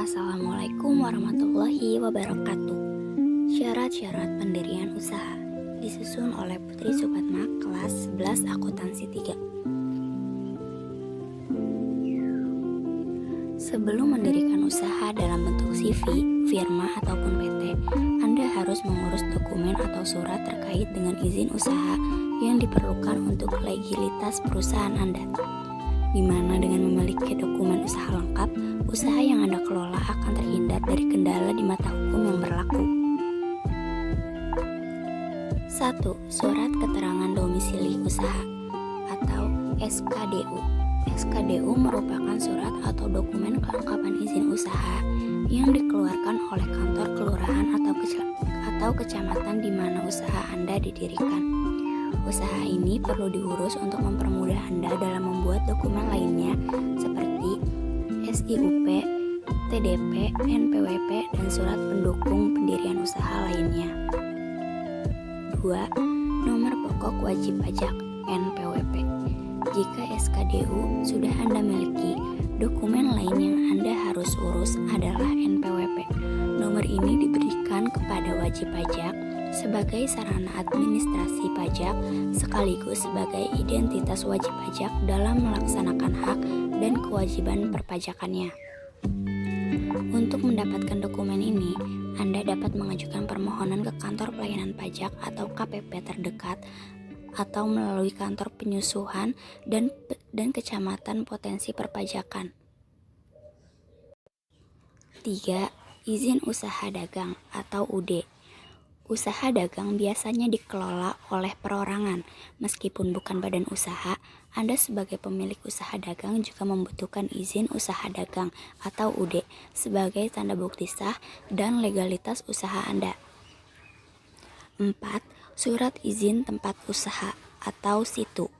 Assalamualaikum warahmatullahi wabarakatuh. Syarat-syarat pendirian usaha disusun oleh Putri Supatma kelas 11 akuntansi 3. Sebelum mendirikan usaha dalam bentuk CV, firma ataupun PT, Anda harus mengurus dokumen atau surat terkait dengan izin usaha yang diperlukan untuk legalitas perusahaan Anda, di mana dengan memiliki dokumen usaha lengkap, usaha yang Anda kelola akan terhindar dari kendala di mata hukum yang berlaku. 1. Surat Keterangan Domisili Usaha atau SKDU. SKDU merupakan surat atau dokumen kelengkapan izin usaha yang dikeluarkan oleh kantor kelurahan atau kecamatan di mana usaha Anda didirikan. Usaha ini perlu diurus untuk mempermudah Anda dalam membuat dokumen lainnya seperti SIUP, TDP, NPWP, dan surat pendukung pendirian usaha lainnya. 2. Nomor pokok wajib pajak NPWP. Jika SKDU sudah Anda miliki, dokumen lain yang Anda harus urus adalah NPWP. Nomor ini diberikan kepada wajib pajak sebagai sarana administrasi pajak sekaligus sebagai identitas wajib pajak dalam melaksanakan hak dan kewajiban perpajakannya. Untuk mendapatkan dokumen ini, Anda dapat mengajukan permohonan ke kantor pelayanan pajak atau KPP terdekat atau melalui kantor penyusuhan dan kecamatan potensi perpajakan. 3. Izin usaha dagang atau UD. Usaha dagang biasanya dikelola oleh perorangan. Meskipun bukan badan usaha, Anda sebagai pemilik usaha dagang juga membutuhkan izin usaha dagang atau UD sebagai tanda bukti sah dan legalitas usaha Anda. 4. Surat izin tempat usaha atau SITU.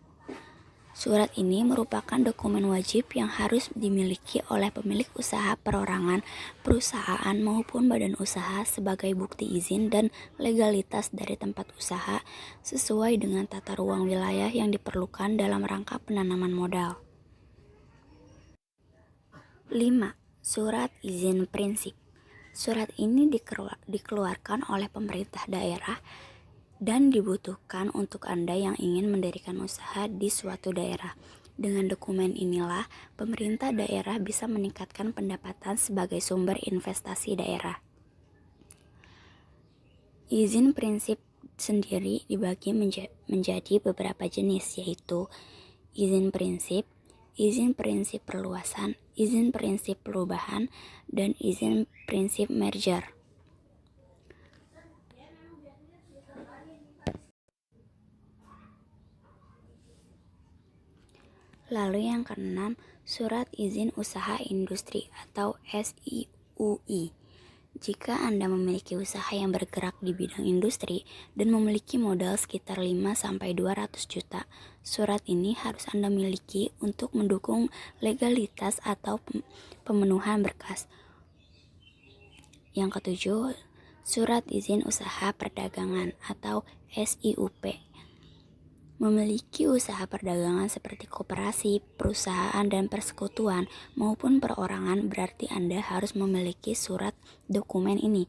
Surat ini merupakan dokumen wajib yang harus dimiliki oleh pemilik usaha perorangan, perusahaan maupun badan usaha sebagai bukti izin dan legalitas dari tempat usaha sesuai dengan tata ruang wilayah yang diperlukan dalam rangka penanaman modal. 5. Surat izin prinsip. Surat ini dikeluarkan oleh pemerintah daerah dan dibutuhkan untuk Anda yang ingin mendirikan usaha di suatu daerah. Dengan dokumen inilah, pemerintah daerah bisa meningkatkan pendapatan sebagai sumber investasi daerah. Izin prinsip sendiri dibagi menjadi beberapa jenis, yaitu izin prinsip perluasan, izin prinsip perubahan, dan izin prinsip merger. Lalu yang keenam, surat izin usaha industri atau SIUI. Jika Anda memiliki usaha yang bergerak di bidang industri dan memiliki modal sekitar 5-200 juta, surat ini harus Anda miliki untuk mendukung legalitas atau pemenuhan berkas. Yang ketujuh, surat izin usaha perdagangan atau SIUP. Memiliki usaha perdagangan seperti koperasi, perusahaan, dan persekutuan maupun perorangan berarti Anda harus memiliki surat dokumen ini.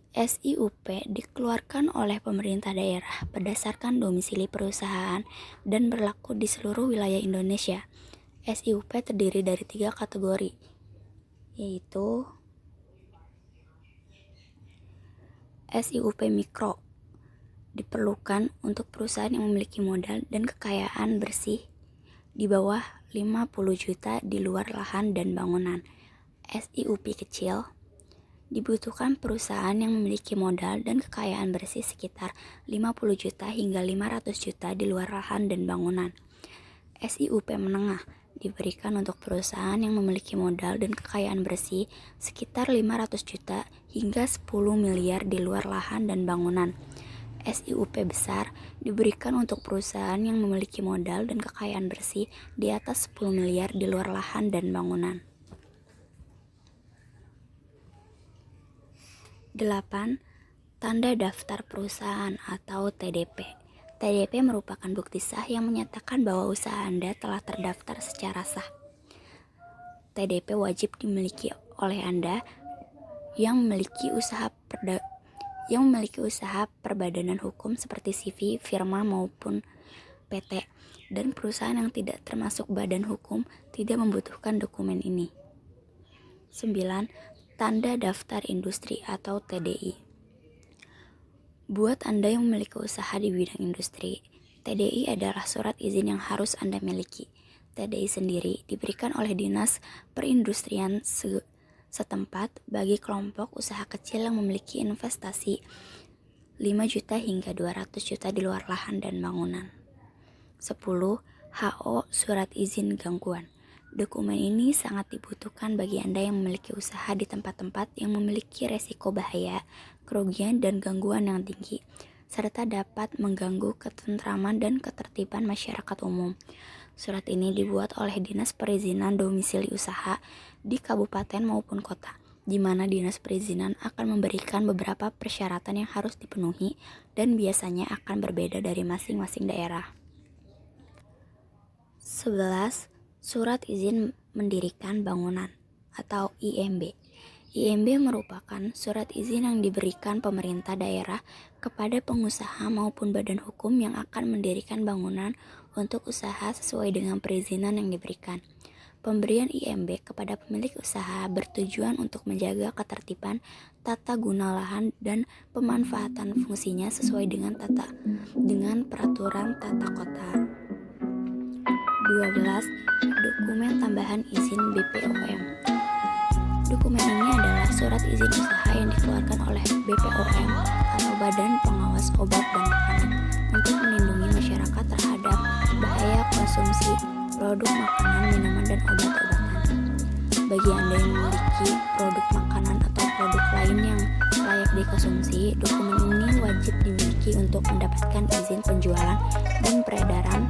SIUP dikeluarkan oleh pemerintah daerah berdasarkan domisili perusahaan dan berlaku di seluruh wilayah Indonesia. SIUP terdiri dari 3 kategori, yaitu SIUP Mikro. Diperlukan untuk perusahaan yang memiliki modal dan kekayaan bersih di bawah 50 juta di luar lahan dan bangunan. SIUP kecil dibutuhkan perusahaan yang memiliki modal dan kekayaan bersih sekitar 50 juta hingga 500 juta di luar lahan dan bangunan. SIUP menengah diberikan untuk perusahaan yang memiliki modal dan kekayaan bersih sekitar 500 juta hingga 10 miliar di luar lahan dan bangunan. SIUP besar diberikan untuk perusahaan yang memiliki modal dan kekayaan bersih di atas 10 miliar di luar lahan dan bangunan. 8. Tanda daftar perusahaan atau TDP. TDP merupakan bukti sah yang menyatakan bahwa usaha Anda telah terdaftar secara sah. TDP wajib dimiliki oleh Anda yang memiliki usaha perbadanan hukum seperti CV, firma maupun PT, dan perusahaan yang tidak termasuk badan hukum tidak membutuhkan dokumen ini. 9. Tanda Daftar Industri atau TDI. Buat Anda yang memiliki usaha di bidang industri, TDI adalah surat izin yang harus Anda miliki. TDI sendiri diberikan oleh Dinas Perindustrian setempat bagi kelompok usaha kecil yang memiliki investasi 5 juta hingga 200 juta di luar lahan dan bangunan. 10. HO Surat Izin Gangguan. Dokumen ini sangat dibutuhkan bagi Anda yang memiliki usaha di tempat-tempat yang memiliki resiko bahaya, kerugian, dan gangguan yang tinggi, serta dapat mengganggu ketentraman dan ketertiban masyarakat umum. Surat ini dibuat oleh Dinas Perizinan Domisili Usaha di kabupaten maupun kota, di mana Dinas Perizinan akan memberikan beberapa persyaratan yang harus dipenuhi dan biasanya akan berbeda dari masing-masing daerah. 11. Surat Izin Mendirikan Bangunan atau IMB. IMB merupakan surat izin yang diberikan pemerintah daerah kepada pengusaha maupun badan hukum yang akan mendirikan bangunan untuk usaha sesuai dengan perizinan yang diberikan. Pemberian IMB kepada pemilik usaha bertujuan untuk menjaga ketertiban tata guna lahan dan pemanfaatan fungsinya sesuai dengan peraturan tata kota. 12. Dokumen Tambahan Izin BPOM. Dokumen ini adalah surat izin usaha yang dikeluarkan oleh BPOM atau Badan Pengawas Obat dan Makanan untuk melindungi masyarakat terhadap bahaya konsumsi produk makanan, minuman, dan obat-obatan. Bagi Anda yang memiliki produk makanan atau produk lain yang layak dikonsumsi, dokumen ini wajib dimiliki untuk mendapatkan izin penjualan dan peredaran